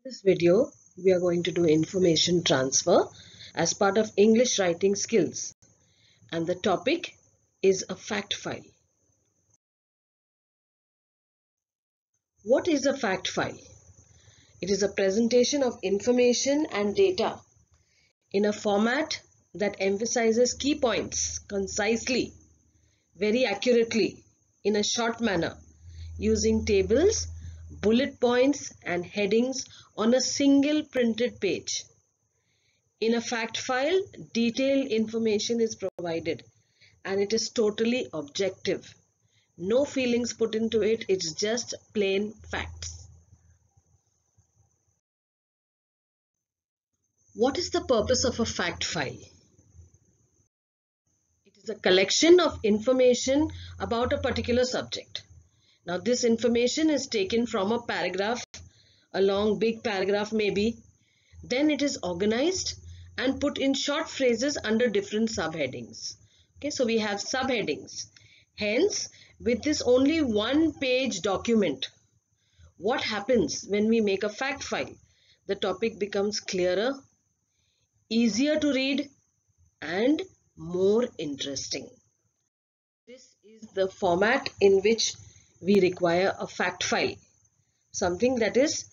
In this video, we are going to do information transfer as part of English writing skills, and the topic is a fact file. What is a fact file? It is a presentation of information and data in a format that emphasizes key points concisely, very accurately, in a short manner, using tables, bullet points and headings on a single printed page. In a fact file, detailed information is provided and it is totally objective. No feelings put into it, it's just plain facts. What is the purpose of a fact file? It is a collection of information about a particular subject. Now this information is taken from a paragraph, a long big paragraph maybe. Then it is organized and put in short phrases under different subheadings. Okay, so we have subheadings. Hence, with this only one-page document, what happens when we make a fact file? The topic becomes clearer, easier to read, and more interesting. This is the format in which we require a fact file. Something that is,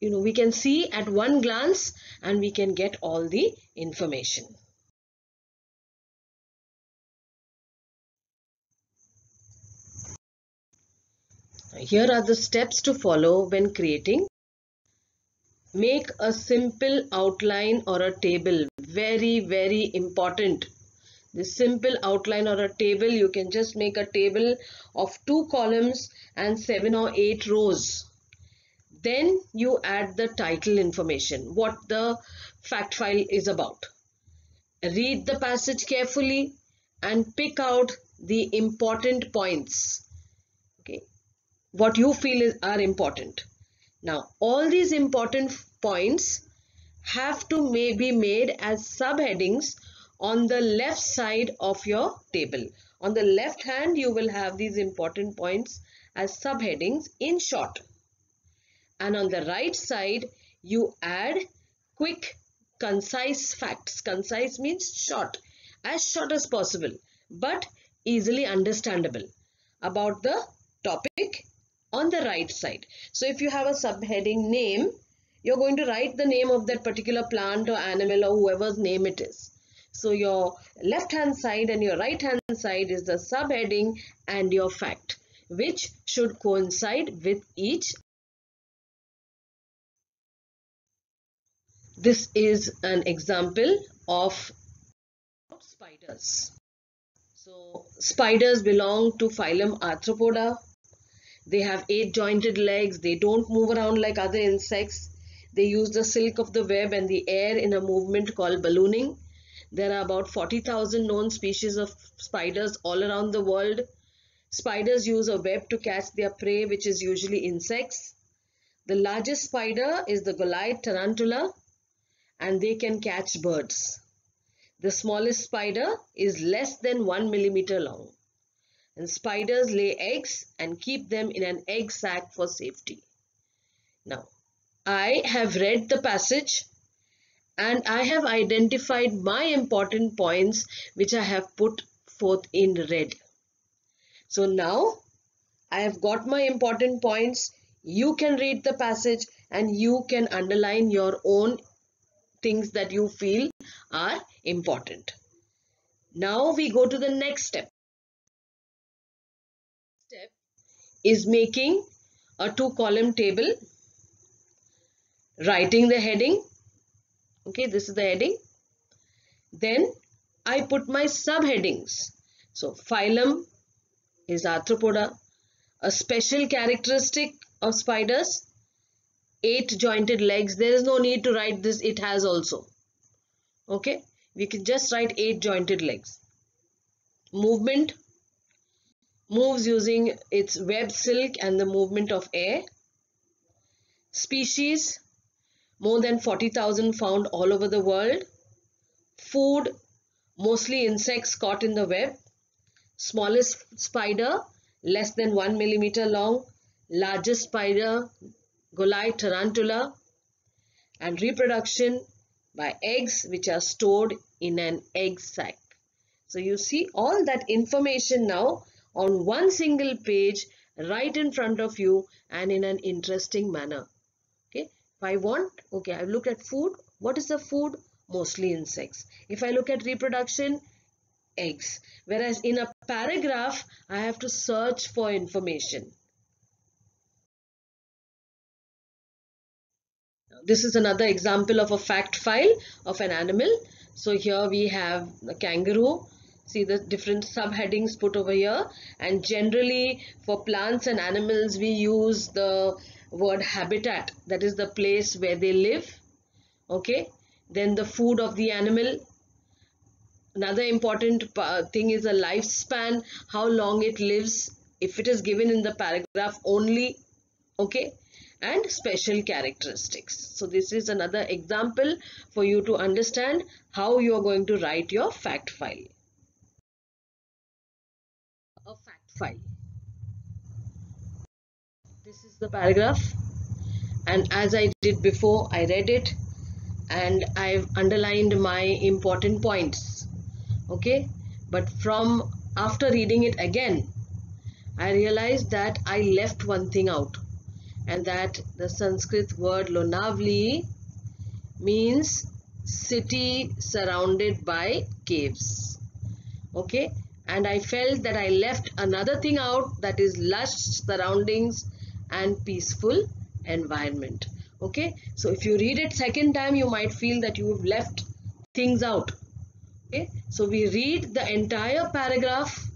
we can see at one glance and we can get all the information. Here are the steps to follow when creating. Make a simple outline or a table. Very, very important. This simple outline or a table, you can just make a table of 2 columns and 7 or 8 rows. Then you add the title information, what the fact file is about. Read the passage carefully and pick out the important points. Okay, what you feel are important. Now, all these important points have to be made as subheadings on the left side of your table. On the left hand, you will have these important points as subheadings in short. And on the right side, you add quick, concise facts. Concise means short as possible, but easily understandable about the topic on the right side. So if you have a subheading name, you're going to write the name of that particular plant or animal or whoever's name it is. So your left hand side and your right hand side is the subheading and your fact, which should coincide with each. This is an example of spiders. So spiders belong to phylum Arthropoda. They have 8 jointed legs. They don't move around like other insects. They use the silk of the web and the air in a movement called ballooning. There are about 40,000 known species of spiders all around the world. Spiders use a web to catch their prey, which is usually insects. The largest spider is the Goliath tarantula, and they can catch birds. The smallest spider is less than 1 millimeter long. And spiders lay eggs and keep them in an egg sac for safety. Now, I have read the passage and I have identified my important points which I have put forth in red. So now I have got my important points. You can read the passage and you can underline your own things that you feel are important. Now we go to the next step. Step is making a 2-column table, writing the heading. Okay, this is the heading. Then I put my subheadings. So phylum is Arthropoda. A special characteristic of spiders, 8 jointed legs. There is no need to write this, it has also. Okay, we can just write 8 jointed legs. Movement, moves using its web silk and the movement of air. Species, more than 40,000 found all over the world. Food, mostly insects caught in the web. Smallest spider, less than 1 millimeter long. Largest spider, Golai tarantula, and reproduction by eggs which are stored in an egg sac. So you see all that information now on one single page right in front of you and in an interesting manner. Okay, if I want, okay, I look at food. What is the food? Mostly insects. If I look at reproduction, eggs. Whereas in a paragraph, I have to search for information. This is another example of a fact file of an animal. So here we have the kangaroo. See the different subheadings put over here. And generally for plants and animals, we use the word habitat. That is the place where they live. Okay. Then the food of the animal. Another important thing is the lifespan, how long it lives, if it is given in the paragraph only. Okay. And special characteristics. So this is another example for you to understand how you are going to write your fact file. A fact file. This is the paragraph, and as I did before, I read it and I've underlined my important points. Okay, but from after reading it again, I realized that I left one thing out, and that the Sanskrit word Lonavli means city surrounded by caves. Okay, and I felt that I left another thing out, that is lush surroundings and peaceful environment. Okay, so if you read it second time, you might feel that you have left things out. Okay, so we read the entire paragraph.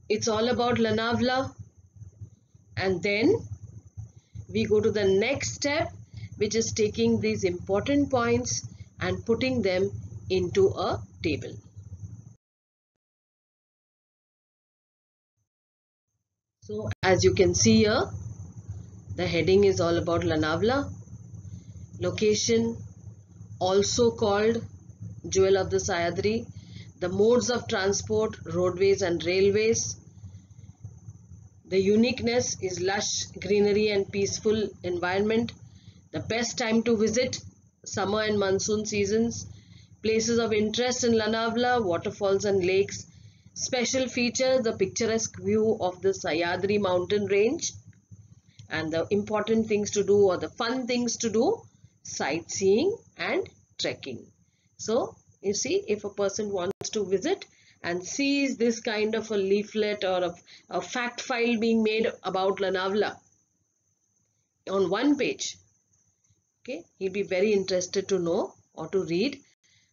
It's all about Lanavla, and then we go to the next step, which is taking these important points and putting them into a table. So as you can see here, the heading is all about Lanavla. Location, also called Jewel of the Sahyadri. The modes of transport, roadways and railways. The uniqueness is lush greenery and peaceful environment. The best time to visit, summer and monsoon seasons. Places of interest in Lanavla, waterfalls and lakes. Special feature, the picturesque view of the Sahyadri mountain range. And the important things to do, or the fun things to do, sightseeing and trekking. So you see, if a person wants to visit and sees this kind of a leaflet or a fact file being made about Lanavla on one page, okay, he'll be very interested to know or to read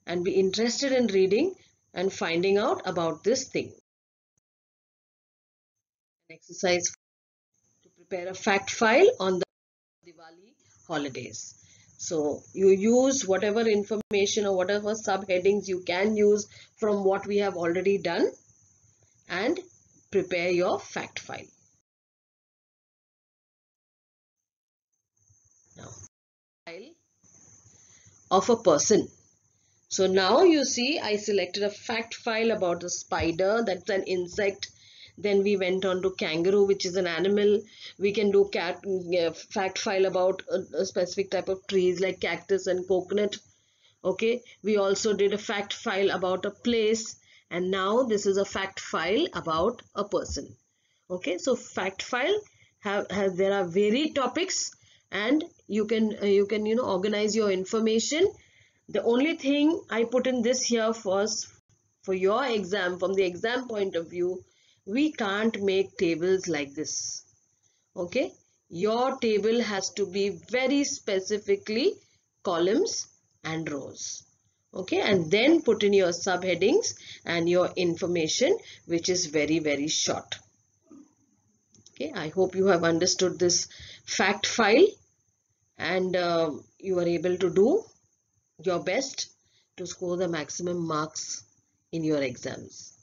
and be interested in reading and finding out about this thing. An exercise to prepare a fact file on the Diwali holidays. So you use whatever information or whatever subheadings you can use from what we have already done and prepare your fact file. Now, file of a person. So now you see, I selected a fact file about a spider, that's an insect. Then we went on to kangaroo, which is an animal. We can do fact file about a specific type of trees like cactus and coconut. Okay, we also did a fact file about a place, and now this is a fact file about a person. Okay, so fact file there are varied topics, and you can organize your information. The only thing I put in this here was for your exam, from the exam point of view, we can't make tables like this. Okay, your table has to be very specifically columns and rows. Okay, and then put in your subheadings and your information, which is very, very short. Okay, I hope you have understood this fact file, and you are able to do your best to score the maximum marks in your exams.